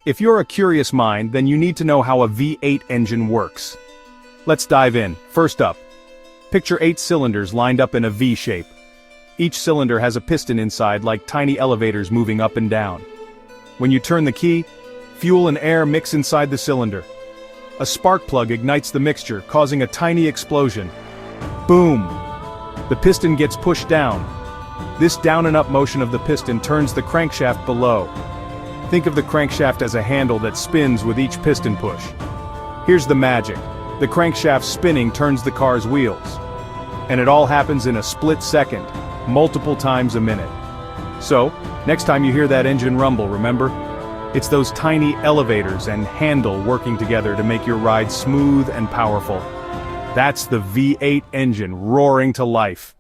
If you're a curious mind, then you need to know how a V8 engine works. Let's dive in. First up, picture 8 cylinders lined up in a V shape. Each cylinder has a piston inside like tiny elevators moving up and down. When you turn the key, fuel and air mix inside the cylinder. A spark plug ignites the mixture, causing a tiny explosion. Boom! The piston gets pushed down. This down and up motion of the piston turns the crankshaft below. Think of the crankshaft as a handle that spins with each piston push. Here's the magic. The crankshaft spinning turns the car's wheels. And it all happens in a split second, multiple times a minute. So, next time you hear that engine rumble, remember? It's those tiny elevators and handle working together to make your ride smooth and powerful. That's the V8 engine roaring to life.